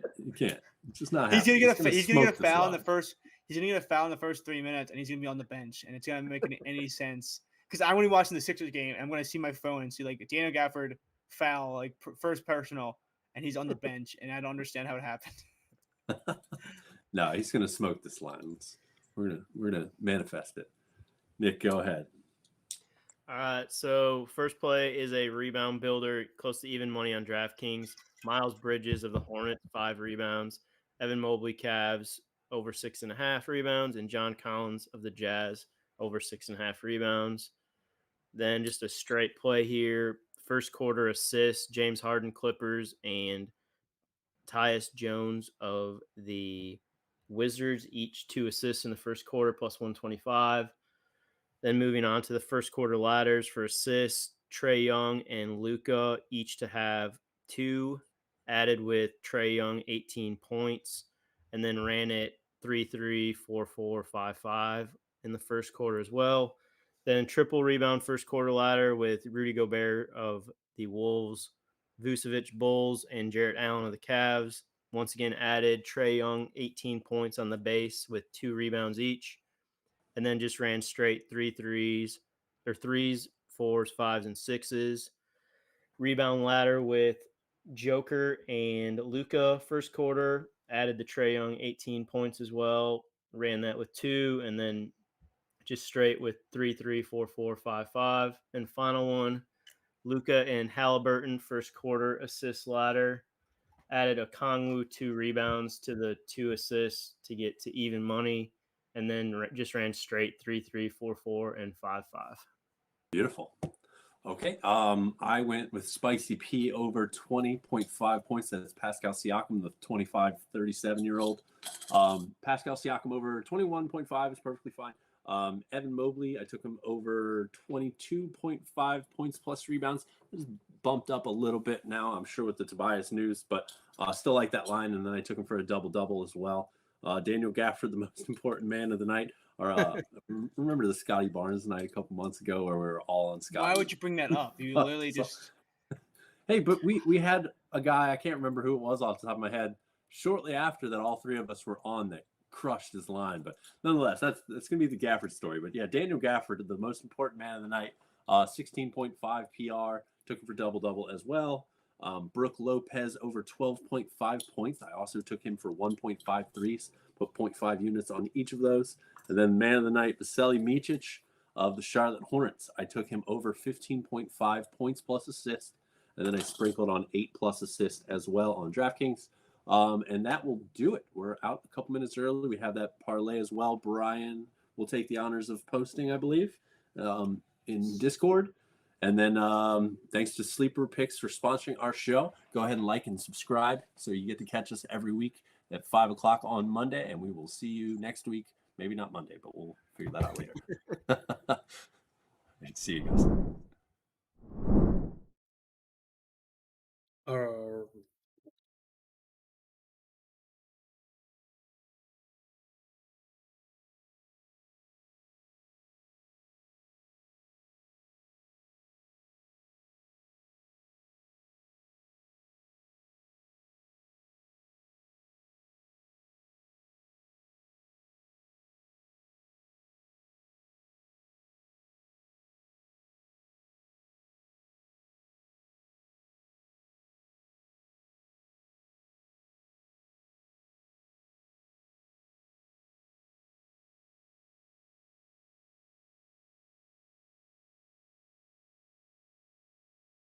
It's just not He's going to get a foul in the first – He's going to get a foul in the first 3 minutes, and he's going to be on the bench, and it's going to make any sense. Because I'm going to be watching the Sixers game, and I'm going to see my phone and see, like, Daniel Gafford foul, like, first personal, and he's on the bench, and I don't understand how it happened. No, he's going to smoke this line. We're gonna manifest it. Nick, go ahead. All right, so first play is a rebound builder, close to even money on DraftKings. Miles Bridges of the Hornets, 5 rebounds. Evan Mobley, Cavs, over 6.5 rebounds. And John Collins of the Jazz, over 6.5 rebounds. Then just a straight play here. First quarter assists, James Harden, Clippers, and Tyus Jones of the Wizards, each 2 assists in the first quarter, plus 125. Then moving on to the first quarter ladders for assists, Trae Young and Luka each to have 2, added with Trae Young 18 points, and then ran it 3-3, 4-4, 5-5 in the first quarter as well. Then triple rebound first quarter ladder with Rudy Gobert of the Wolves, Vucevic Bulls, and Jarrett Allen of the Cavs. Once again added Trae Young 18 points on the base with 2 rebounds each. And then just ran straight 3-3s, or 3s, 4s, 5s, and 6s. Rebound ladder with Joker and Luka first quarter. Added the Trae Young 18 points as well. Ran that with 2, and then just straight with 3-3, 4-4, 5-5. And final one, Luka and Halliburton first quarter assist ladder. Added a Kongwu 2 rebounds to the 2 assists to get to even money. And then just ran straight 3-3, 4-4, and 5-5. Beautiful. Okay. I went with Spicy P over 20.5 points. That's Pascal Siakam, the 25, 37-year-old. Pascal Siakam over 21.5 is perfectly fine. Evan Mobley, I took him over 22.5 points plus rebounds. Just bumped up a little bit now, I'm sure, with the Tobias news, but still like that line. And then I took him for a double-double as well. Daniel Gafford, the most important man of the night. Or remember the Scotty Barnes night a couple months ago where we were all on Scotty? Why would you bring that up? You literally just... Hey, but we had a guy, I can't remember who it was off the top of my head, shortly after that all 3 of us were on that crushed his line. But nonetheless, that's going to be the Gafford story. But yeah, Daniel Gafford, the most important man of the night, 16.5 PR, took him for double-double as well. Brook Lopez over 12.5 points. I also took him for 1.5 threes, put 0.5 units on each of those. And then man of the night, Vasilije Micic of the Charlotte Hornets. I took him over 15.5 points plus assists. And then I sprinkled on 8 plus assists as well on DraftKings. And that will do it. We're out a couple minutes early. We have that parlay as well. Brian will take the honors of posting, I believe, in Discord. And then thanks to Sleeper Picks for sponsoring our show. Go ahead and like and subscribe so you get to catch us every week at 5 o'clock on Monday. And we will see you next week. Maybe not Monday, but we'll figure that out later. See you guys.